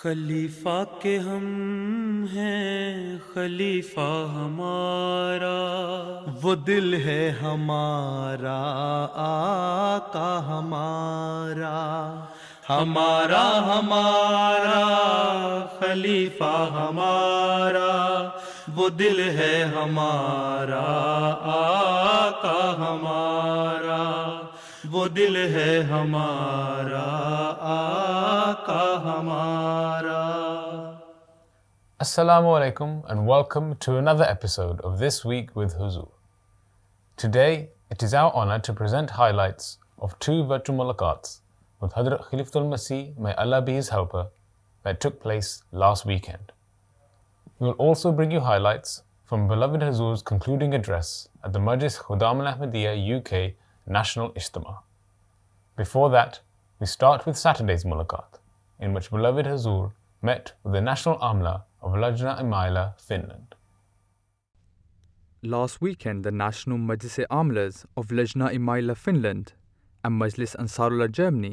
خلیفہ کے ہم ہیں خلیفہ ہمارا، وہ دل ہے ہمارا آقا ہمارا، ہمارا ہمارا خلیفہ ہمارا، وہ دل ہے ہمارا آقا ہمارا، وہ دل ہے ہمارا آقا ہمارا۔ Assalamu alaikum and welcome to another episode of This Week with Huzur. Today, it is our honor to present highlights of two virtual mulaqats with Hazrat Khalifatul Masih, may Allah be his helper, that took place last weekend. We will also bring you highlights from beloved Huzur's concluding address at the Majlis Khudam al-Ahmadiyya UK National Ijtima. Before that, we start with Saturday's mulaqat, in which beloved Huzur met with the National Amla of Lajna Imaila, Finland. Last weekend, the National Majlis Amlas of Lajna Imaila, Finland and Majlis Ansarullah, Germany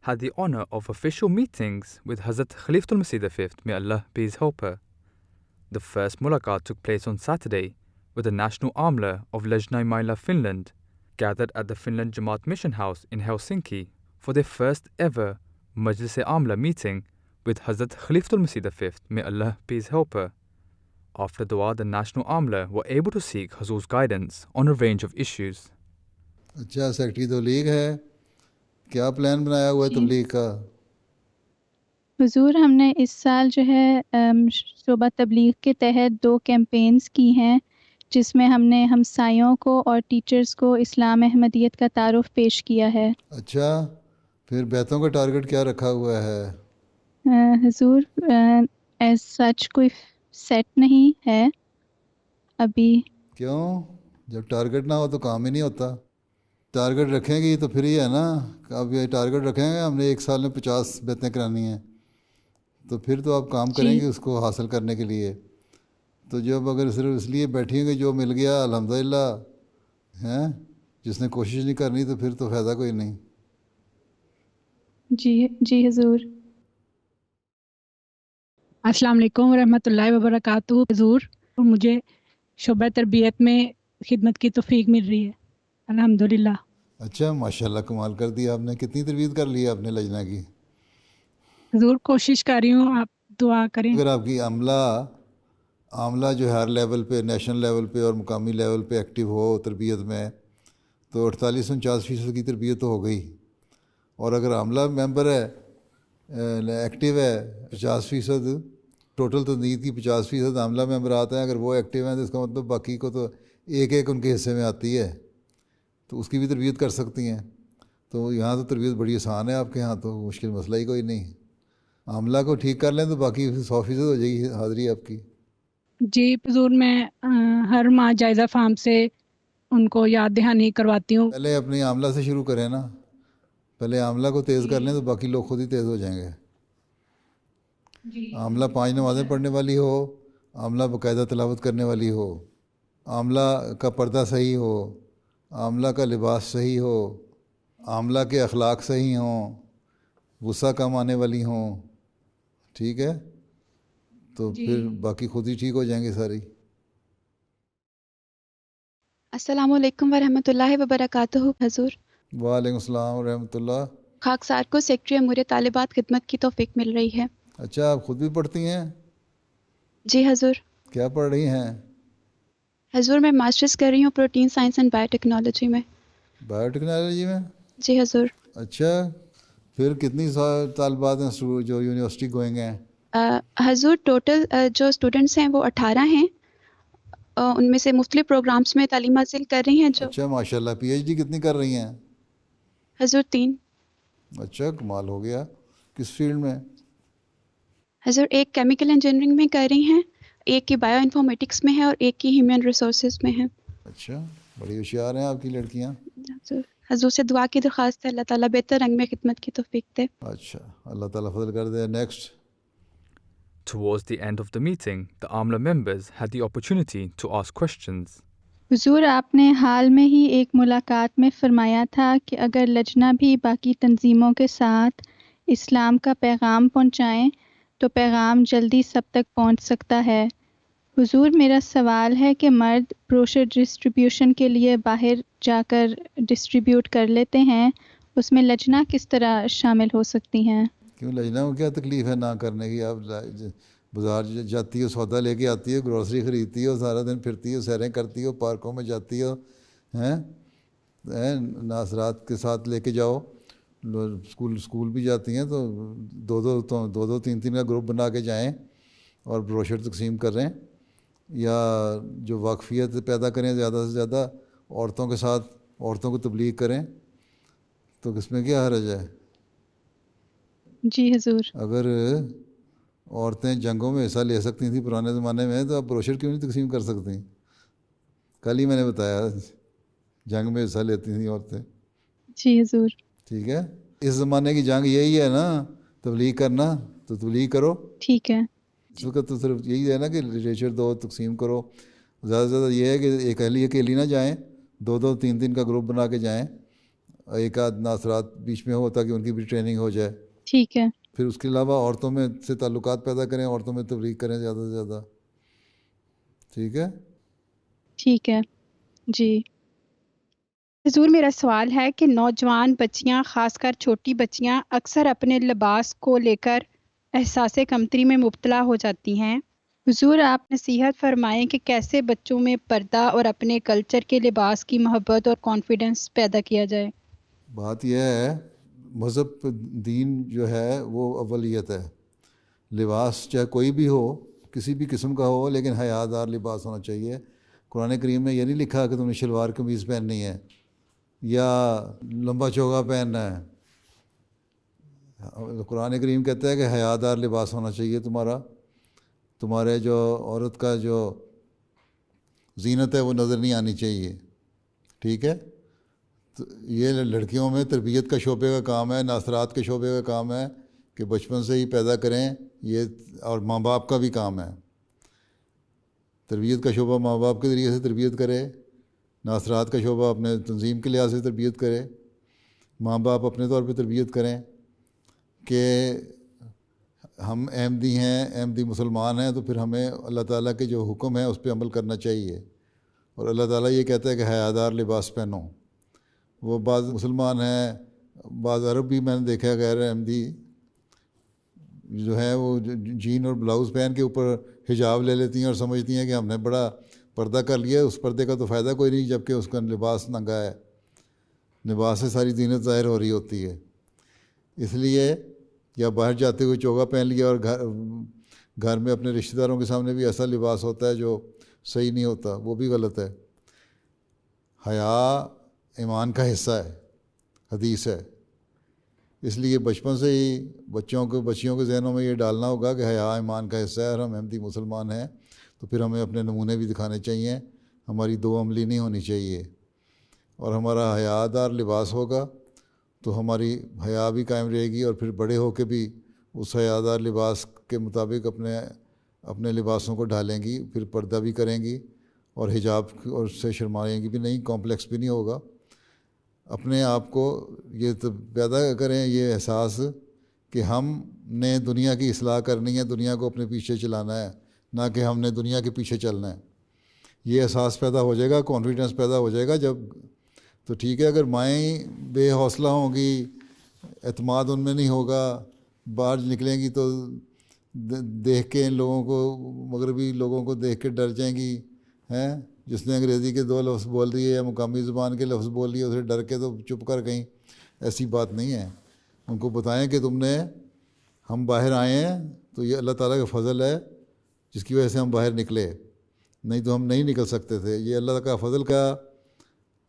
had the honor of official meetings with Hazrat Khalifatul Masih V, may Allah be his helper. The first mulaqat took place on Saturday, with the National Amla of Lajna Imaila, Finland gathered at the Finland Jamaat Mission House in Helsinki for their first ever Majlis Amla meeting with Hazrat Khalifatul Masih V, may Allah be his helper. After dua, the National Amla were able to seek Hazur's guidance on a range of issues. اچھا secretary تبلیغ ہے، کیا plan بنایا ہوا ہے تبلیغ کا؟ حضور ہم نے اس سال جو ہے شعبہ تبلیغ کے تحت 2 کیمپینز کی ہیں، جس میں ہم نے ہمسایوں کو اور ٹیچرز کو اسلام احمدیت کا تعارف پیش کیا ہے۔ اچھا پھر بیتوں کا ٹارگٹ کیا رکھا ہوا ہے؟ حضور ایز سچ کوئی سیٹ نہیں ہے ابھی۔ کیوں؟ جب ٹارگٹ نہ ہو تو کام ہی نہیں ہوتا۔ ٹارگٹ رکھیں گی تو پھر یہ ہے نا، اب یہ ٹارگٹ رکھیں گے ہم نے 1 سال میں 50 بیتیں کرانی ہیں، تو پھر تو آپ کام کریں گے اس کو حاصل کرنے کے لیے۔ تو جب اگر صرف اس لیے بیٹھیں گے جو مل گیا الحمدللہ ہیں، جس نے کوشش نہیں کرنی تو پھر تو فائدہ کوئی نہیں۔ جی حضور۔ السلام علیکم ورحمۃ اللہ وبرکاتہ۔ حضور مجھے شعبہ تربیت میں خدمت کی توفیق مل رہی ہے الحمدللہ۔ اچھا ماشاءاللہ کمال کر دیا آپ نے۔ کتنی تربیت کر لی ہے آپ نے لجنہ کی؟ حضور کوشش کر رہی ہوں، آپ دعا کریں۔ اگر آپ کی عاملہ جو ہے ہر لیول پہ، نیشنل لیول پہ اور مقامی لیول پہ ایکٹیو ہو تربیت میں، تو 48-49% کی تربیت تو ہو گئی۔ اور اگر عاملہ ممبر ہے ایکٹیو ہے 50%، ٹوٹل تنظیم کی 50% عاملہ ممبر آتے ہیں، اگر وہ ایکٹیو ہیں تو اس کا مطلب باقی کو تو ایک ان کے حصے میں آتی ہے، تو اس کی بھی تربیت کر سکتی ہیں۔ تو یہاں تو تربیت بڑی آسان ہے آپ کے یہاں، تو مشکل مسئلہ ہی کوئی نہیں۔ عاملہ کو ٹھیک کر لیں تو باقی 100% ہو جائے گی حاضری آپ کی۔ جی حضور میں ہر ماہ جائزہ فارم سے ان کو یاد دہانی کرواتی ہوں۔ پہلے اپنی عاملہ سے شروع کریں نا، پہلے عاملہ کو تیز کر لیں تو باقی لوگ خود ہی تیز ہو جائیں گے۔ عاملہ 5 نمازیں پڑھنے والی ہو، عاملہ باقاعدہ تلاوت کرنے والی ہو، عاملہ کا پردہ صحیح ہو، عاملہ کا لباس صحیح ہو، عاملہ کے اخلاق صحیح ہوں، غصہ کم آنے والی ہوں، ٹھیک ہے، تو پھر باقی خود ہی ٹھیک ہو جائیں گے ساری۔ السلام علیکم ورحمۃ اللہ وبرکاتہ حضور۔ وعلیکم السلام ورحمۃ اللہ۔ خاکسار کو سیکٹری امور طالبات خدمت کی توفیق مل رہی ہے۔ اچھا آپ خود بھی پڑھتی ہیں؟ جی حضور۔ کیا پڑھ رہی ہیں؟ حضور میں ماسٹرز کر رہی ہوں protein science and bio technology میں۔ بایو ٹیکنالوجی میں؟ جی حضور۔ اچھا پھر کتنی طالبات ہیں جو یونیورسٹی گوئنگ ہیں؟ حضور ٹوٹل جو اسٹوڈنٹس ہیں وہ 18 ہیں، ان میں سے مختلف پروگرامز میں تعلیم حاصل کر رہی ہیں۔ جو اچھا ماشاءاللہ۔ پی ایچ ڈی کتنی کر رہی ہیں؟ حضور 3۔ اچھا کمال ہو گیا۔ کس فیلڈ میں؟ حضور ایک کیمیکل انجینئرنگ میں کر رہی ہیں، ایک کی بایو انفارمیٹکس میں ہے اور ایک کی ہیومن ریسورسز میں ہے۔ اچھا بڑی ہوشیار ہیں آپ کی لڑکیاں۔ حضور سے دعا کی درخواست ہے، اللہ تعالیٰ بہتر رنگ میں خدمت کی توفیق دے۔ اچھا اللہ تعالیٰ فضل کر دے۔ Next. Towards the end of the meeting, the Amla members had the opportunity to ask questions. حضور آپ نے حال میں ہی ایک ملاقات میں فرمایا تھا کہ اگر لجنہ بھی باقی تنظیموں کے ساتھ اسلام کا پیغام پہنچائیں تو پیغام جلدی سب تک پہنچ سکتا ہے۔ حضور، میرا سوال ہے کہ مرد بروشر ڈسٹریبیوشن کے لیے باہر جا کر ڈسٹریبیوٹ کر لیتے ہیں، اس میں لجنا کس طرح شامل ہو سکتی ہیں؟ کیوں لجنا کو کیا تکلیف ہے نہ کرنے کی؟ آپ بازار جاتی ہو، سودا لے کے آتی ہو، گروسری خریدتی ہو، سارا دن پھرتی ہو، سیریں کرتی ہو، پارکوں میں جاتی ہو، ناصرات کے ساتھ لے کے جاؤ، اسکول بھی جاتی ہیں تو دو تین کا گروپ بنا کے جائیں اور بروشر تقسیم کریں، یا جو واقفیت پیدا کریں زیادہ سے زیادہ عورتوں کے ساتھ، عورتوں کو تبلیغ کریں، تو اس میں کیا حرج ہے؟ جی حضور۔ اگر عورتیں جنگوں میں حصہ لے سکتی تھیں پرانے زمانے میں، تو اب بروشر کیوں نہیں تقسیم کر سکتی؟ کل ہی میں نے بتایا جنگ میں حصہ لیتی تھیں عورتیں۔ جی حضور۔ ٹھیک ہے، اس زمانے کی جنگ یہی ہے نا، تبلیغ کرنا، تو تبلیغ کرو۔ ٹھیک ہے۔ اس وقت تو صرف یہی ہے نا کہ لٹریچر دو، تقسیم کرو۔ زیادہ سے زیادہ یہ ہے کہ ایک اکیلی نہ جائیں، دو تین کا گروپ بنا کے جائیں، ایک آدھ ناصرات بیچ میں ہو تاکہ ان کی بھی ٹریننگ ہو جائے۔ ٹھیک ہے۔ پھر اس کے علاوہ عورتوں میں سے تعلقات پیدا کریں، عورتوں میں تبلیغ کریں زیادہ سے زیادہ۔ ٹھیک ہے؟ ٹھیک ہے جی۔ حضور، میرا سوال ہے کہ نوجوان بچیاں، خاص کر چھوٹی بچیاں، اکثر اپنے لباس کو لے کر احساس کمتری میں مبتلا ہو جاتی ہیں۔ حضور، آپ نصیحت فرمائیں کہ کیسے بچوں میں پردہ اور اپنے کلچر کے لباس کی محبت اور کانفیڈنس پیدا کیا جائے۔ بات یہ ہے، مذہب دین جو ہے وہ اولیت ہے۔ لباس چاہے کوئی بھی ہو، کسی بھی قسم کا ہو، لیکن حیا دار لباس ہونا چاہیے۔ قرآن کریم میں یہ نہیں لکھا کہ تم نے شلوار قمیض پہننی ہے یا لمبا چوگا پہننا ہے۔ قرآن کریم کہتا ہے کہ حیا دار لباس ہونا چاہیے تمہارے جو عورت کا جو زینت ہے وہ نظر نہیں آنی چاہیے۔ ٹھیک ہے؟ تو یہ لڑکیوں میں تربیت کا شعبے کا کام ہے، ناصرات کے شعبے کا کام ہے کہ بچپن سے ہی پیدا کریں یہ، اور ماں باپ کا بھی کام ہے۔ تربیت کا شعبہ ماں باپ کے ذریعے سے تربیت کرے، ناصرات کا شعبہ اپنے تنظیم کے لحاظ سے تربیت کرے، ماں باپ اپنے طور پہ تربیت کریں کہ ہم احمدی ہیں، احمدی مسلمان ہیں، تو پھر ہمیں اللہ تعالیٰ کے جو حکم ہے اس پہ عمل کرنا چاہیے۔ اور اللہ تعالیٰ یہ کہتا ہے کہ حیا دار لباس پہنو۔ وہ بعض مسلمان ہیں، بعض عرب بھی میں نے دیکھا غیر احمدی جو ہے وہ جین اور بلاؤز پہن کے اوپر حجاب لے لیتی ہیں اور سمجھتی ہیں کہ ہم نے بڑا پردہ کر لیا۔ اس پردے کا تو فائدہ کوئی نہیں، جبکہ اس کا لباس ننگا ہے، لباس سے ساری زینت ظاہر ہو رہی ہوتی ہے۔ اس لیے یا باہر جاتے ہوئے چوگا پہن لیا، اور گھر میں اپنے رشتہ داروں کے سامنے بھی ایسا لباس ہوتا ہے جو صحیح نہیں ہوتا، وہ بھی غلط ہے۔ حیا ایمان کا حصہ ہے، حدیث ہے۔ اس لیے بچپن سے ہی بچیوں کے ذہنوں میں یہ ڈالنا ہوگا کہ حیا ایمان کا حصہ ہے، اور ہم احمدی مسلمان ہیں، تو پھر ہمیں اپنے نمونے بھی دکھانے چاہیے، ہماری دو عملی نہیں ہونی چاہیے، اور ہمارا حیا دار لباس ہوگا تو ہماری حیا بھی قائم رہے گی، اور پھر بڑے ہو کے بھی اس حیا دار لباس کے مطابق اپنے لباسوں کو ڈھالیں گی، پھر پردہ بھی کریں گی، اور حجاب اور سے شرمائیں گی بھی نہیں، کمپلیکس بھی نہیں ہوگا۔ اپنے آپ کو یہ پیدا کریں یہ احساس کہ ہم نے دنیا کی اصلاح کرنی ہے، دنیا کو اپنے پیچھے چلانا ہے، نہ کہ ہم نے دنیا کے پیچھے چلنا ہے۔ یہ احساس پیدا ہو جائے گا، کانفیڈنس پیدا ہو جائے گا جب تو ٹھیک ہے۔ اگر مائیں بے حوصلہ ہوں گی، اعتماد ان میں نہیں ہوگا، باہر نکلیں گی تو دیکھ کے ان لوگوں کو، مغربی لوگوں کو دیکھ کے ڈر جائیں گی، جس نے انگریزی کے 2 لفظ بول دیے یا مقامی زبان کے لفظ بول دیے، اسے ڈر کے تو چپ کر گئیں۔ ایسی بات نہیں ہے۔ ان کو بتائیں کہ ہم باہر آئے ہیں تو یہ اللہ تعالیٰ کا فضل ہے جس کی وجہ سے ہم باہر نکلے، نہیں تو ہم نہیں نکل سکتے تھے۔ یہ اللہ کا فضل کا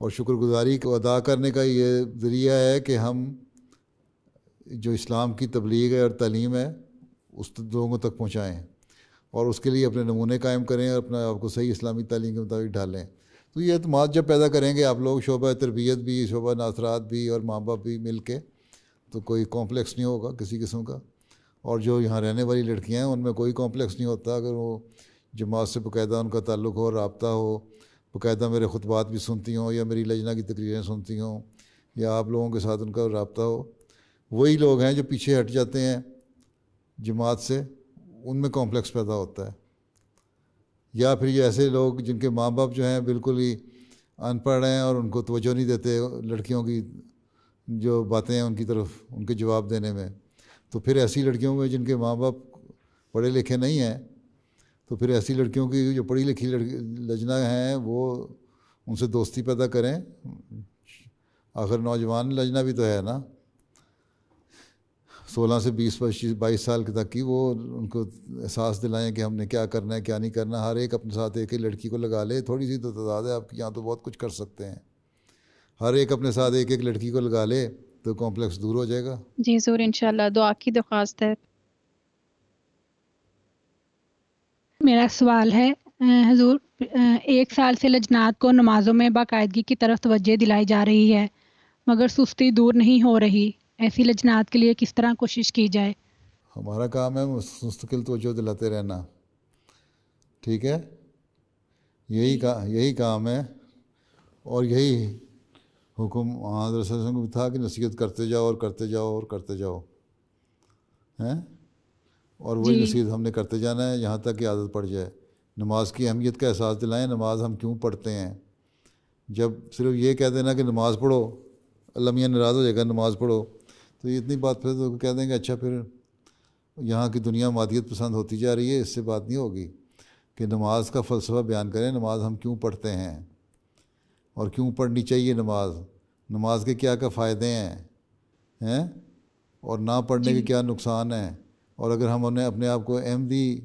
اور شکر گزاری کو ادا کرنے کا یہ ذریعہ ہے کہ ہم جو اسلام کی تبلیغ ہے اور تعلیم ہے اس لوگوں تک پہنچائیں، اور اس کے لیے اپنے نمونے قائم کریں اور اپنا آپ کو صحیح اسلامی تعلیم کے مطابق ڈالیں۔ تو یہ اعتماد جب پیدا کریں گے آپ لوگ، شعبہ تربیت بھی، شعبہ ناصرات بھی، اور ماں باپ بھی مل کے، تو کوئی کمپلیکس نہیں ہوگا کسی قسم کا۔ اور جو یہاں رہنے والی لڑکیاں ہیں ان میں کوئی کمپلیکس نہیں ہوتا اگر وہ جماعت سے باقاعدہ ان کا تعلق ہو، رابطہ ہو، باقاعدہ میرے خطبات بھی سنتی ہوں، یا میری لجنہ کی تقریریں سنتی ہوں، یا آپ لوگوں کے ساتھ ان کا رابطہ ہو۔ وہی لوگ ہیں جو پیچھے ہٹ جاتے ہیں جماعت سے، ان میں کمپلیکس پیدا ہوتا ہے. یا پھر یہ ایسے لوگ جن کے ماں باپ جو ہیں بالکل ہی ان پڑھ ہیں اور ان کو توجہ نہیں دیتے لڑکیوں کی جو باتیں ہیں ان کی طرف ان کے جواب دینے میں، تو پھر ایسی لڑکیوں میں جن کے ماں باپ پڑھے لکھے نہیں ہیں، تو پھر ایسی لڑکیوں کی جو پڑھی لکھی لجنا ہیں وہ ان سے دوستی پیدا کریں. آخر نوجوان لجنا بھی تو ہے نا، 16 سے 22 سال تک کی، وہ ان کو احساس دلائیں کہ ہم نے کیا کرنا ہے کیا نہیں کرنا. ہر ایک اپنے ساتھ ایک ایک لڑکی کو لگا لے، تھوڑی سی تو تعداد ہے آپ کی یہاں، تو بہت کچھ کر سکتے ہیں. ہر ایک اپنے ساتھ ایک ایک لڑکی کو لگا لے تو کمپلیکس دور ہو جائے گا. جی حضور انشاءاللہ دعا کی درخواست ہے. میرا سوال ہے حضور 1 سال سے لجنات کو نمازوں میں باقاعدگی کی طرف توجہ دلائی جا رہی ہے مگر سستی دور نہیں ہو رہی، ایسی لجنات کے لیے کس طرح کوشش کی جائے؟ ہمارا کام ہے مستقل توجہ دلاتے رہنا، ٹھیک ہے، یہی کام ہے. اور یہی حکم حضرت صلی اللہ علیہ وسلم کو تھا کہ نصیحت کرتے جاؤ اور کرتے جاؤ اور کرتے جاؤ ہیں، اور وہی نصیحت ہم نے کرتے جانا ہے یہاں تک کہ عادت پڑ جائے. نماز کی اہمیت کا احساس دلائیں، نماز ہم کیوں پڑھتے ہیں. جب صرف یہ کہہ دینا کہ نماز پڑھو، اللہ میاں ناراض ہو جائے گا نماز پڑھو، تو یہ اتنی بات پھر تو کہہ دیں گے اچھا پھر یہاں کی دنیا مادیت پسند ہوتی جا رہی ہے، اس سے بات نہیں ہوگی. کہ نماز کا فلسفہ بیان کریں، نماز ہم کیوں پڑھتے ہیں اور کیوں پڑھنی چاہیے نماز کے کیا فائدے ہیں اور نہ پڑھنے کے کیا نقصان ہیں، اور اگر ہم نے اپنے آپ کو احمدی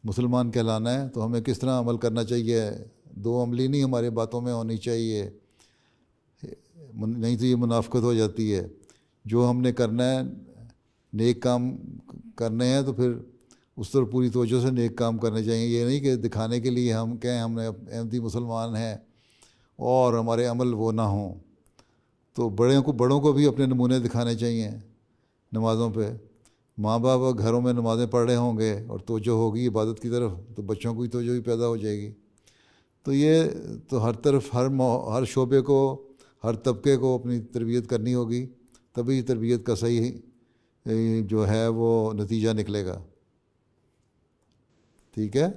مسلمان کہلانا ہے تو ہمیں کس طرح عمل کرنا چاہیے. 2 عملی نہیں ہمارے باتوں میں ہونی چاہیے، نہیں تو یہ منافقت ہو جاتی ہے. جو ہم نے کرنا ہے نیک کام کرنے ہیں تو پھر اس طرح پوری توجہ سے نیک کام کرنے چاہیے. یہ نہیں کہ دکھانے کے لیے ہم کہیں ہم نے احمدی مسلمان ہیں اور ہمارے عمل وہ نہ ہوں. تو بڑوں کو بھی اپنے نمونے دکھانے چاہیے نمازوں پہ. ماں باپ گھروں میں نمازیں پڑھ رہے ہوں گے اور توجہ ہوگی عبادت کی طرف تو بچوں کی توجہ بھی پیدا ہو جائے گی. تو یہ تو ہر طرف ہر شعبے کو ہر طبقے کو اپنی تربیت کرنی ہوگی، تبھی تربیت کا صحیح جو ہے وہ نتیجہ نکلے گا. ٹھیک ہے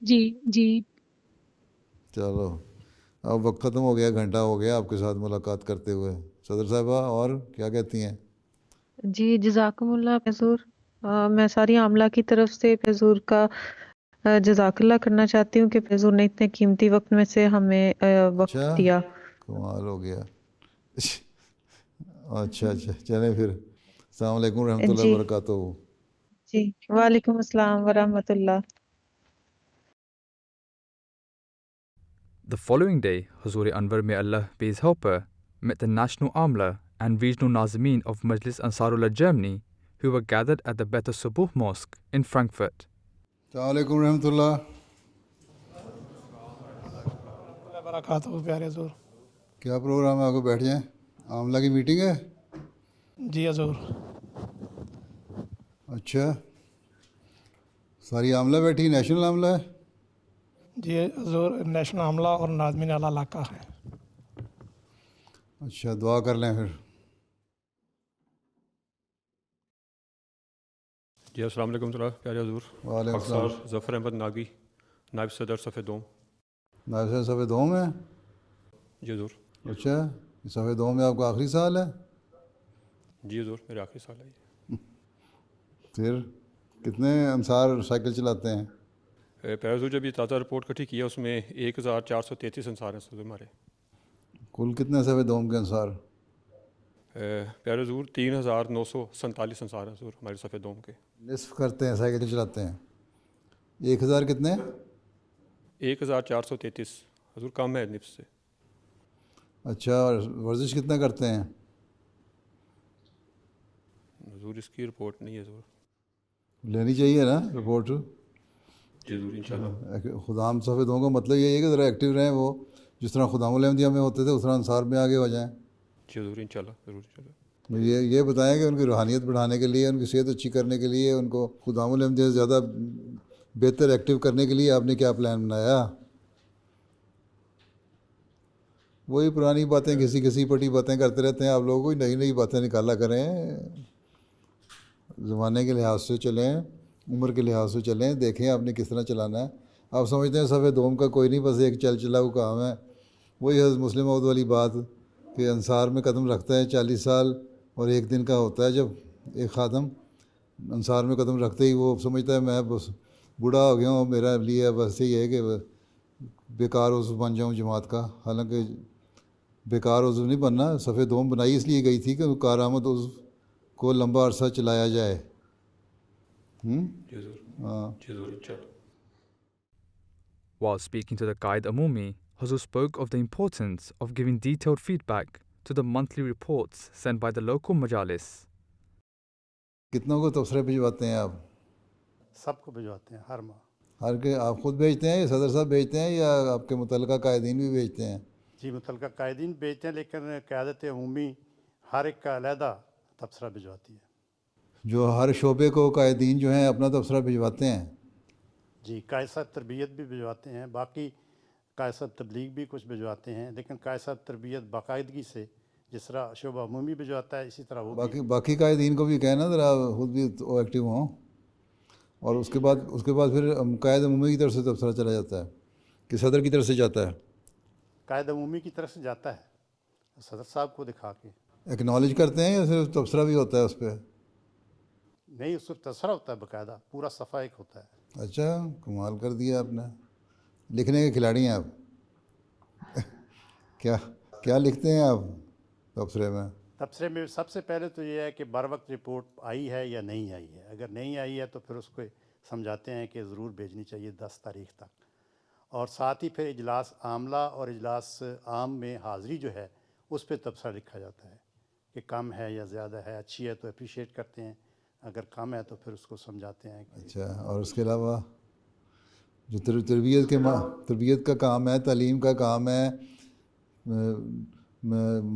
جی چلو اب وقت ختم ہو گیا، گھنٹہ ہو گیا آپ کے ساتھ ملاقات کرتے ہوئے. صدر صاحبہ اور کیا کہتی ہیں؟ جی جزاکم اللہ حضور. میں ساری عاملہ کی طرف سے حضور کا جزاک اللہ کرنا چاہتی ہوں کہ حضور نے اتنے قیمتی وقت میں سے ہمیں وقت دیا. کمال ہو گیا. اچھا چلیں پھر. السلام علیکم ورحمۃ اللہ وبرکاتہ. جی وعلیکم السلام ورحمۃ اللہ. The following day, Hazur Anwar may Allah be his helper, met the national Amla and regional Nazimeen of Majlis Ansarullah Germany who were gathered at the Bet Subuh Mosque in Frankfurt. السلام علیکم ورحمۃ اللہ وبرکاتہ. پیارے حضور کیا programme ہے؟ آپ کو بیٹھ جائیں. عاملہ کی میٹنگ ہے؟ جی حضور. اچھا ساری عاملہ بیٹھی، نیشنل عاملہ ہے؟ جی حضور نیشنل عاملہ اور ناظمین اعلیٰ علاقہ ہے. اچھا دعا کر لیں پھر. جی السلام علیکم پیارے حضور. وعلیکم السلام. ظفر احمد ناگی، نائب صدر صف دوم. نائب صدر صف دوم ہے؟ جی حضور. اچھا صف دوم میں آپ کا آخری سال ہے؟ جی حضور میرے آخری سال ہے یہ. پھر کتنے انصار سائیکل چلاتے ہیں؟ پیارے حضور جب یہ تازہ رپورٹ کٹھی کی ہے اس میں 1433 انصار ہیں ہمارے. کل کتنے صف دوم کے انصار؟ پیارے حضور 3947 انصار ہیں حضور ہمارے صف دوم کے. نصف کرتے ہیں سائیکل چلاتے ہیں. 1000 کتنے؟ 1433 حضور کم ہے نصف سے. اچھا اور ورزش کتنا کرتے ہیں؟ حضور اس کی رپورٹ نہیں ہے حضور. لینی چاہیے نا رپورٹ. جی حضور انشاءاللہ. خدام صف دوم کا مطلب یہ ہے کہ ذرا ایکٹیو رہیں، وہ جس طرح خدام الاحمدیہ میں ہوتے تھے اس طرح انصار میں آگے ہو جائیں. جی حضور انشاءاللہ ضرور انشاءاللہ. یہ بتائیں کہ ان کی روحانیت بڑھانے کے لیے، ان کی صحت اچھی کرنے کے لیے، ان کو خدام الاحمدیہ سے زیادہ بہتر ایکٹیو کرنے کے لیے آپ نے کیا پلان بنایا؟ وہی پرانی باتیں کسی پٹی باتیں کرتے رہتے ہیں آپ لوگوں کو. نئی باتیں نکالا کریں، زمانے کے لحاظ سے چلیں. عمر کے لحاظ سے چلیں, دیکھیں آپ نے کس طرح چلانا ہے. آپ سمجھتے ہیں صفحہ دوم کا کوئی نہیں, بس ایک چلا وہ کام ہے. وہی حضرت مسلم موعود والی بات کہ انصار میں قدم رکھتا ہے 40 سال اور ایک دن کا ہوتا ہے جب ایک خادم انصار میں قدم رکھتے ہی وہ سمجھتا ہے میں بس بوڑھا ہو گیا ہوں, میرا لیے بس یہی ہے کہ بیکار عضو بن جاؤں جماعت کا. حالانکہ بیکار عضو نہیں بننا, صفحہ دوم بنائی اس لیے گئی تھی کہ کارآمد عضو کو لمبا عرصہ چلایا جائے. ہاں. While speaking to the Qaid Amumi, Huzur spoke of the importance of giving detailed feedback to the monthly reports sent by the local majalis. کتنوں کو تبصرے بھجواتے ہیں آپ؟ سب کو بھجواتے ہیں ہر ماہ. ہر کے آپ خود بھیجتے ہیں یا صدر صاحب بھیجتے ہیں یا آپ کے متعلقہ قائدین بھی بھیجتے ہیں؟ جی متعلقہ قائدین بھیجتے ہیں, لیکن قیادت عمومی ہر ایک کا علیحدہ تبصرہ بھجواتی ہے. جو ہر شعبے کو قائدین جو ہیں اپنا تبصرہ بھجواتے ہیں؟ جی قائد صاحب تربیت بھی بھجواتے ہیں, باقی قائد صاحب تبلیغ بھی کچھ بھجواتے ہیں, لیکن قائد صاحب تربیت باقاعدگی سے جس طرح شعبہ عمومی بھجواتا ہے اسی طرح وہ باقی قائدین کو بھی کہنا ذرا خود بھی ایکٹیو ہوں. اور اس کے بعد پھر قائد عمومی کی طرف سے تبصرہ چلا جاتا ہے کہ صدر کی طرف سے جاتا ہے؟ قائد عمومی کی طرف سے جاتا ہے صدر صاحب کو دکھا کے. ایکنالج کرتے ہیں یا صرف تبصرہ بھی ہوتا ہے اس پہ؟ نہیں, اس وقت تبصرہ ہوتا ہے باقاعدہ, پورا صفحہ ایک ہوتا ہے. اچھا, کمال کر دیا آپ نے, لکھنے کے کھلاڑی ہیں آپ. کیا لکھتے ہیں آپ تبصرے میں؟ تبصرے میں سب سے پہلے تو یہ ہے کہ بر وقت رپورٹ آئی ہے یا نہیں آئی ہے. اگر نہیں آئی ہے تو پھر اس کو سمجھاتے ہیں کہ ضرور بھیجنی چاہیے 10 تاریخ تک. اور ساتھ ہی پھر اجلاس عاملہ اور اجلاس عام میں حاضری جو ہے اس پہ تبصرہ لکھا جاتا ہے کہ کم ہے یا زیادہ ہے, اچھی ہے تو اپریشیٹ کرتے ہیں, اگر کم ہے تو پھر اس کو سمجھاتے ہیں. اچھا, اور اس کے علاوہ جو تربیت کا کام ہے, تعلیم کا کام ہے,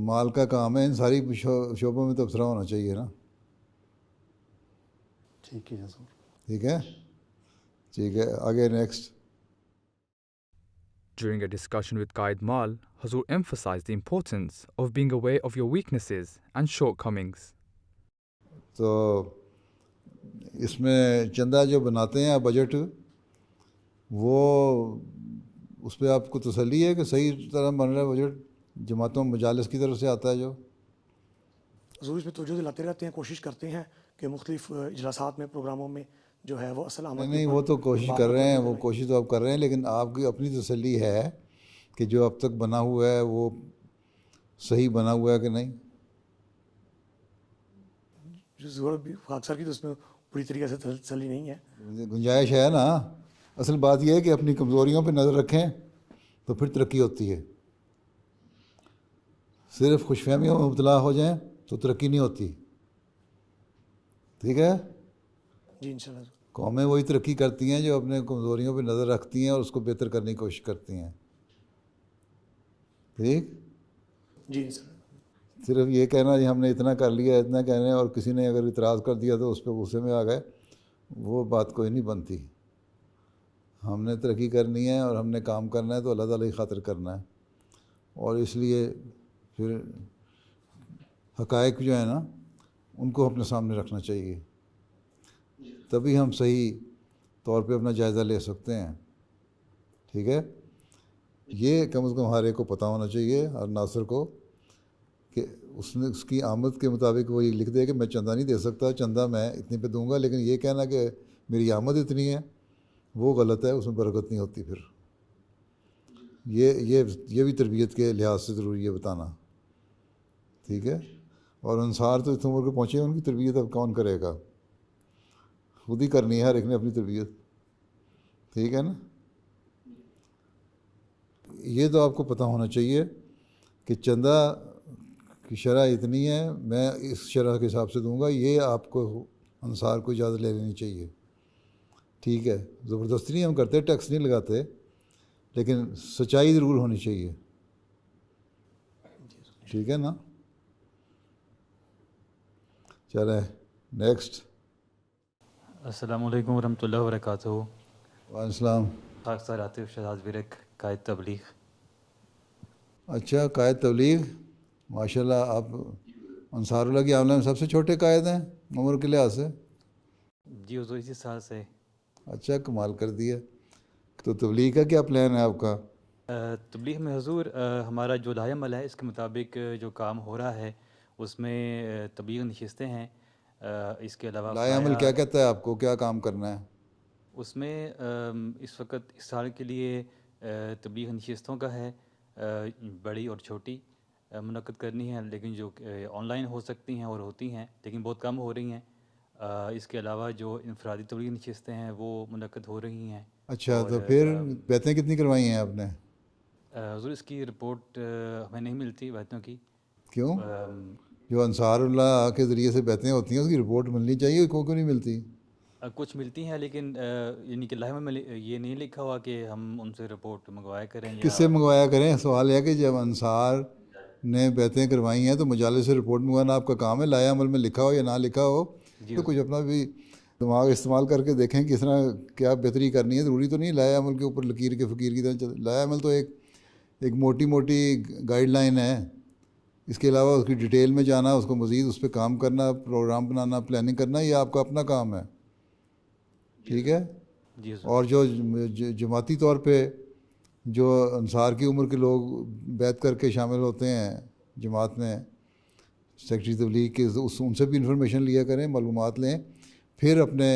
مال کا کام ہے, ان ساری شعبوں میں تبصرہ ہونا چاہیے نا. ٹھیک ہے حضور. ٹھیک ہے, آگے next. During a discussion with Qaid Mal, Huzur emphasized the importance of being aware of your weaknesses and shortcomings. تو اس میں چندہ جو بناتے ہیں آپ بجٹ, وہ اس پہ آپ کو تسلی ہے کہ صحیح طرح بن رہا ہے بجٹ, جماعتوں مجالس کی طرف سے آتا ہے جو حضور اس میں توجہ دلاتے رہتے ہیں, کوشش کرتے ہیں کہ مختلف اجلاسات میں پروگراموں میں جو ہے وہ اصل عمل نہیں وہ تو کوشش کر رہے ہیں, وہ کوشش تو آپ کر رہے ہیں, لیکن آپ کی اپنی تسلی ہے کہ جو اب تک بنا ہوا ہے وہ صحیح بنا ہوا ہے کہ نہیں؟ اکثر کی تو اس میں پوری طریقے سے تسلی نہیں ہے, گنجائش ہے نا. اصل بات یہ ہے کہ اپنی کمزوریوں پہ نظر رکھیں تو پھر ترقی ہوتی ہے. صرف خوش فہمیوں میں مبتلا ہو جائیں تو ترقی نہیں ہوتی. ٹھیک ہے جی انشاءاللہ. قومیں وہی ترقی کرتی ہیں جو اپنے کمزوریوں پہ نظر رکھتی ہیں اور اس کو بہتر کرنے کی کوشش کرتی ہیں. ٹھیک جی انشاءاللہ. صرف یہ کہنا جی ہم نے اتنا کر لیا, اتنا کہنے, اور کسی نے اگر اعتراض کر دیا تو اس پہ غصے میں آ گئے, وہ بات کوئی نہیں بنتی. ہم نے ترقی کرنی ہے اور ہم نے کام کرنا ہے تو اللہ تعالیٰ کی خاطر کرنا ہے, اور اس لیے پھر حقائق جو ہے نا ان کو اپنے سامنے رکھنا چاہیے, تبھی ہم صحیح طور پہ اپنا جائزہ لے سکتے ہیں. ٹھیک ہے, یہ کم از کم ہر ایک کو پتہ ہونا چاہیے, ہر ناصر کو, کہ اس کی آمد کے مطابق وہ یہ لکھ دے کہ میں چندہ نہیں دے سکتا, چندہ میں اتنی پہ دوں گا, لیکن یہ کہنا کہ میری آمد اتنی ہے وہ غلط ہے, اس میں برکت نہیں ہوتی. پھر یہ بھی تربیت کے لحاظ سے ضروری ہے بتانا. ٹھیک ہے, اور انصار تو اتنی عمر کے پہنچے, ان کی تربیت اب کون کرے گا, خود ہی کرنی ہے ہر ایک نے اپنی تربیت. ٹھیک ہے نا. یہ تو آپ کو پتہ ہونا چاہیے کہ چندہ کی شرح اتنی ہے, میں اس شرح کے حساب سے دوں گا, یہ آپ کو انصار کو اجازت لے لینی چاہیے. ٹھیک ہے, زبردستی نہیں ہم کرتے, ٹیکس نہیں لگاتے, لیکن سچائی ضرور ہونی چاہیے. ٹھیک ہے نا. چلیں نیکسٹ. السلام علیکم ورحمۃ اللہ وبرکاتہ. وعلیکم السلام. خاک سار عاطف شہزاد ورک, قائد تبلیغ. اچھا, قائد تبلیغ, ماشاء اللہ. آپ انصار اللہ کی عاملہ میں سب سے چھوٹے قائد ہیں عمر کے لحاظ سے. جی حضور اسی سال سے. اچھا کمال کر دیا. تو تبلیغ کا کیا پلان ہے آپ کا؟ تبلیغ میں حضور ہمارا جو لائحہ عمل ہے اس کے مطابق جو کام ہو رہا ہے اس میں تبلیغ نشستیں ہیں. اس کے علاوہ لائحہ عمل کیا کہتا ہے آپ کو کیا کام کرنا ہے؟ اس میں اس وقت اس سال کے لیے تبلیغ نشستوں کا ہے، بڑی اور چھوٹی منعقد کرنی ہے، لیکن جو آن لائن ہو سکتی ہیں اور ہوتی ہیں لیکن بہت کم ہو رہی ہیں. اس کے علاوہ جو انفرادی تبلیغ نشستیں ہیں وہ منعقد ہو رہی ہیں. اچھا تو پھر بیعتیں کتنی کروائی ہیں آپ نے؟ حضور اس کی رپورٹ ہمیں نہیں ملتی بیعتوں کی. کیوں؟ جو انصار اللہ کے ذریعے سے بیعتیں ہوتی ہیں اس کی رپورٹ ملنی چاہیے، کیوں نہیں ملتی؟ کچھ ملتی ہیں لیکن یعنی کہ لائحہ میں یہ نہیں لکھا ہوا کہ ہم ان سے رپورٹ منگوایا کریں. کس سے منگوایا کریں؟ سوال ہے کہ جب انصار نے بیعتیں کروائی ہیں تو مجالس سے رپورٹ منگوانا آپ کا کام ہے. لائحہ عمل میں لکھا ہو یا نہ لکھا ہو تو کچھ اپنا بھی دماغ استعمال کر کے دیکھیں کہ اس طرح کیا بہتری کرنی ہے. ضروری تو نہیں لائحہ عمل کے اوپر لکیر کے فقیر کی طرح لائحہ عمل تو ایک موٹی موٹی گائیڈ لائن ہے. اس کے علاوہ اس کی ڈیٹیل میں جانا، اس کو مزید اس پہ کام کرنا، پروگرام بنانا، پلاننگ کرنا، یہ آپ کا اپنا کام ہے. ٹھیک ہے. اور جو جماعتی طور پہ جو انصار کی عمر کے لوگ بیعت کر کے شامل ہوتے ہیں جماعت میں، سیکٹری تبلیغ کے، ان سے بھی انفارمیشن لیا کریں، معلومات لیں، پھر اپنے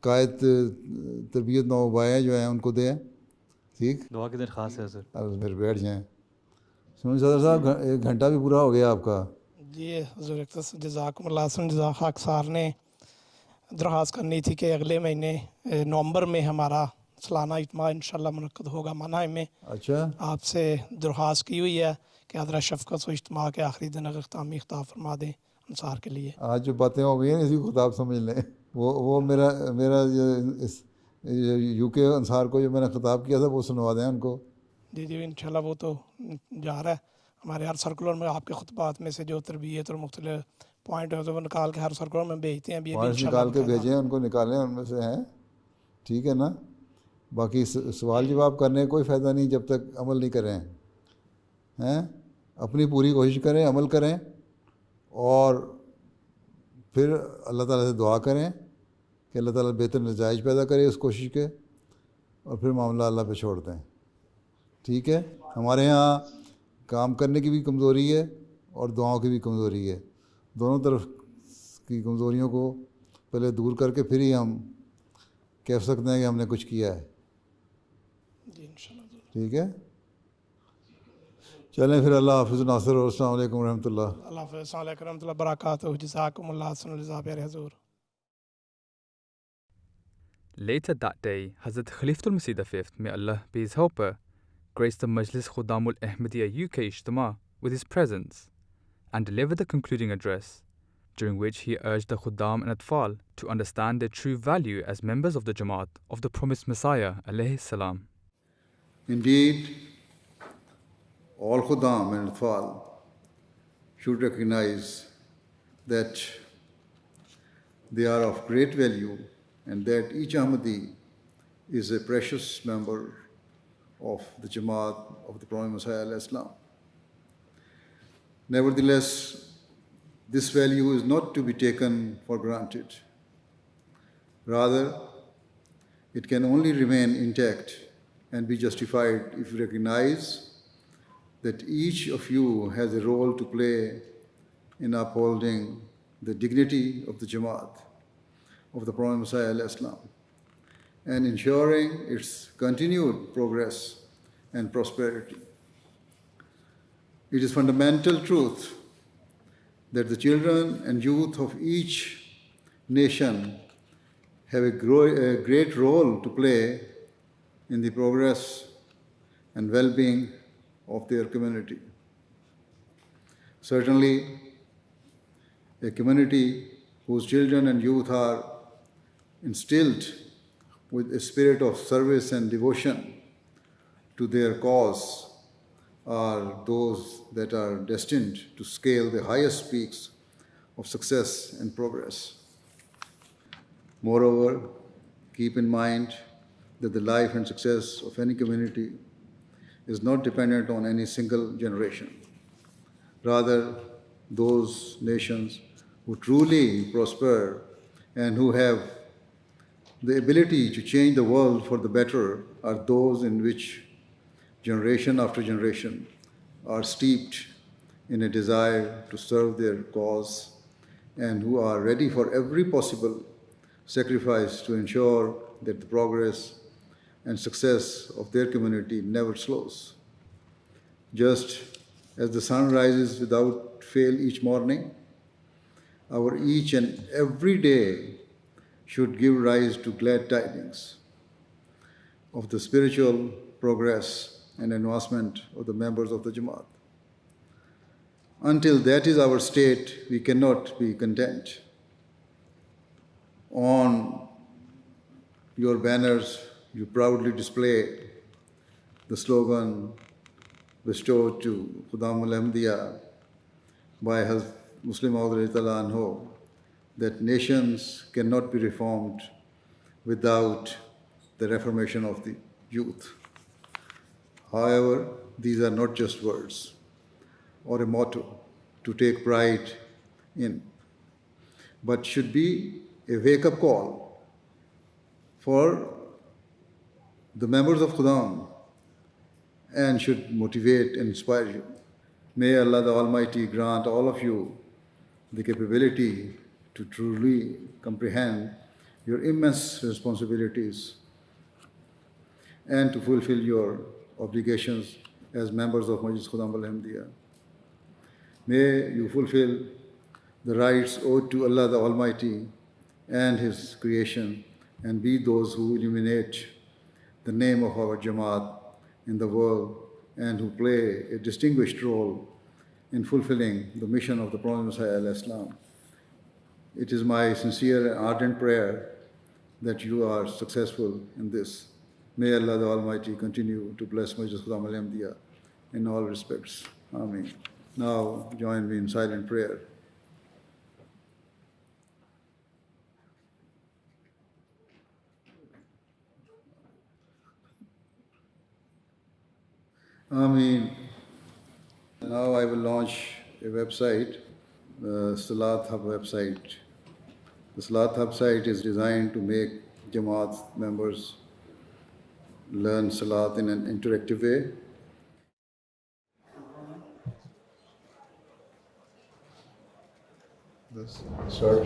قائد تربیت نوبائیں جو ہیں ان کو دیں. ٹھیک. دعا کی درخواست ہے سر. پھر بیٹھ جائیں. سمجھ صدر صاحب 1 گھنٹہ بھی پورا ہو گیا آپ کا. جی حضور جزاکم اللہ حسن جزا. خاک سار نے درخواست کرنی تھی کہ اگلے مہینے نومبر میں ہمارا سالانہ اجتماع انشاءاللہ منعقد ہوگا مانہائم میں. اچھا. آپ سے درخواست کی ہوئی ہے کہ حضرت شفقت و اجتماع کے آخری دن اختتامی خطاب فرما دیں انصار کے لیے. آج جو باتیں ہو گئی ہیں اسی کو خطاب سمجھ لیں. وہ میرا یو کے انصار کو جو میں نے خطاب کیا تھا وہ سنوا دیں ان کو. جی جی انشاءاللہ وہ تو جا رہا ہے. ہمارے ہر سرکولر میں آپ کے خطبات میں سے جو تربیت اور مختلف پوائنٹ ہے وہ نکال کے ہر سرکولر میں بھیجتے ہیں. پوائنٹس نکال کے بھیجیں، ان کو نکالیں، ان میں سے ہیں. ٹھیک ہے نا. باقی سوال جواب کرنے کا کوئی فائدہ نہیں جب تک عمل نہیں کریں. اپنی پوری کوشش کریں، عمل کریں، اور پھر اللہ تعالیٰ سے دعا کریں کہ اللہ تعالیٰ بہتر نتائج پیدا کرے اس کوشش کے، اور پھر معاملہ اللہ پہ چھوڑ دیں. ٹھیک ہے. ہمارے یہاں کام کرنے کی بھی کمزوری ہے اور دعاؤں کی بھی کمزوری ہے. دونوں طرف کی کمزوریوں کو پہلے دور کر کے پھر ہی ہم کہہ سکتے ہیں کہ ہم نے کچھ کیا ہے. ٹھیک ہے. چلیں پھر. اللہ حافظ ناصر، اور السلام علیکم ورحمۃ اللہ. اللہ حافظ. السلام علیکم ورحمۃ اللہ وبرکاتہ. جزاکم اللہ حسن الجزا پیارے حضور. Later that day, Hazrat Khalifatul Masih V, may Allah be his helper, graced the Majlis Khudamul Ahmadiyya UK Ijtima with his presence and delivered the concluding address, during which he urged the Khuddam and Atfal to understand their true value as members of the Jamaat of the promised Messiah alayhi salam. Indeed, all Khuddam and Atfal should recognize that they are of great value and that each Ahmadi is a precious member of the Jamaat of the Prophet Messiah alayhi salam. Nevertheless, this value is not to be taken for granted. Rather, it can only remain intact and be justified if you recognize that each of you has a role to play in upholding the dignity of the Jamaat of the Prophet Messiah alayhi salam and ensuring its continued progress and prosperity. It is fundamental truth that the children and youth of each nation have a great role to play in the progress and well-being of their community. Certainly, a community whose children and youth are instilled with a spirit of service and devotion to their cause are those that are destined to scale the highest peaks of success and progress. Moreover, keep in mind that the life and success of any community is not dependent on any single generation. Rather, those nations who truly prosper and who have The ability to change the world for the better are those in which generation after generation are steeped in a desire to serve their cause and who are ready for every possible sacrifice to ensure that the progress and success of their community never slows. Just as the sun rises without fail each morning, our each and every day should give rise to glad tidings of the spiritual progress and advancement of the members of the Jamaat. Until that is our state, we cannot be content. On your banners, you proudly display the slogan bestowed to Khudam al-Ahmadiyya by Hazrat Muslim Maud radhiyallahu anhu, that nations cannot be reformed without the reformation of the youth. However, these are not just words or a motto to take pride in, but should be a wake-up call for the members of Khudam and should motivate and inspire you. May Allah the Almighty grant all of you the capability to truly comprehend your immense responsibilities and to fulfill your obligations as members of Majlis Khudam al-Ahmadiyya. May you fulfill the rights owed to Allah the Almighty and His creation and be those who illuminate the name of our Jamaat in the world and who play a distinguished role in fulfilling the mission of the Prophet Messiah al-Islam. It is my sincere and ardent prayer that you are successful in this. May Allah the Almighty continue to bless Majlis Khudam al-Ahmadiyya in all respects. Ameen. Now join me in silent prayer. Ameen. Now I will launch a website, the Salat Hub website. The Salat Hub site is designed to make Jamaat members learn Salat in an interactive way. Start.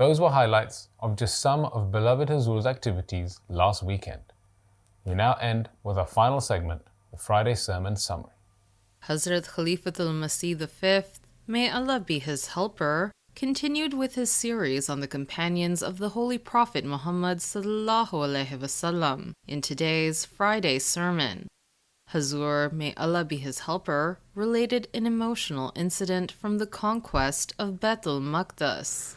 Those were highlights of just some of beloved Hazur's activities last weekend. We now end with our final segment, the Friday Sermon Summary. Hazrat Khalifatul Masih V, may Allah be his helper, continued with his series on the companions of the Holy Prophet Muhammad sallallahu alaihi wasallam in today's Friday sermon. Hazur, may Allah be his helper, related an emotional incident from the conquest of Baitul Maqdis.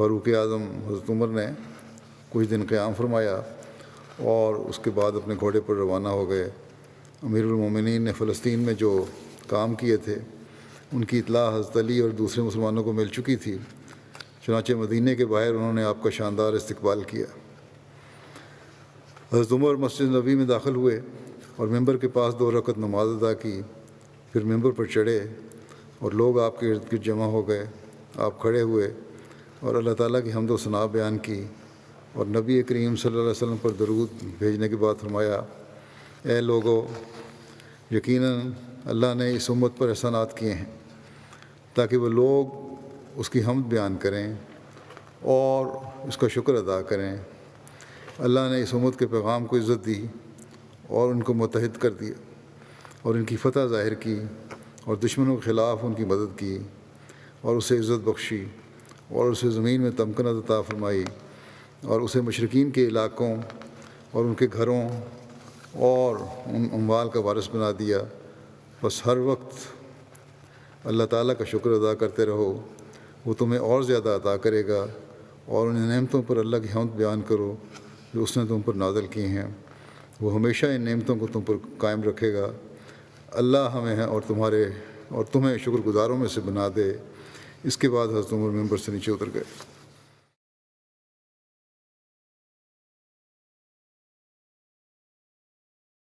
فاروق اعظم حضرت عمر نے کچھ دن قیام فرمایا اور اس کے بعد اپنے گھوڑے پر روانہ ہو گئے۔ امیر المومنین نے فلسطین میں جو کام کیے تھے ان کی اطلاع حضرت علی اور دوسرے مسلمانوں کو مل چکی تھی، چنانچہ مدینے کے باہر انہوں نے آپ کا شاندار استقبال کیا۔ حضرت عمر مسجد نبوی میں داخل ہوئے اور ممبر کے پاس 2 رکعت نماز ادا کی، پھر ممبر پر چڑھے اور لوگ آپ کے ارد گرد جمع ہو گئے۔ آپ کھڑے ہوئے اور اللہ تعالیٰ کی حمد و ثنا بیان کی اور نبی کریم صلی اللہ علیہ وسلم پر درود بھیجنے کے بعد فرمایا، اے لوگو، یقیناً اللہ نے اس امت پر احسانات کیے ہیں تاکہ وہ لوگ اس کی حمد بیان کریں اور اس کا شکر ادا کریں۔ اللہ نے اس امت کے پیغام کو عزت دی اور ان کو متحد کر دیا اور ان کی فتح ظاہر کی اور دشمنوں کے خلاف ان کی مدد کی اور اسے عزت بخشی اور اسے زمین میں تمکنت عطا فرمائی اور اسے مشرکین کے علاقوں اور ان کے گھروں اور ان اموال کا وارث بنا دیا۔ بس ہر وقت اللہ تعالیٰ کا شکر ادا کرتے رہو، وہ تمہیں اور زیادہ عطا کرے گا، اور ان نعمتوں پر اللہ کی حمد بیان کرو جو اس نے تم پر نازل کی ہیں، وہ ہمیشہ ان نعمتوں کو تم پر قائم رکھے گا۔ اللہ ہمیں اور تمہیں شکر گزاروں میں سے بنا دے۔ اس کے بعد حضرت عمر ممبر سے نیچے اتر گئے۔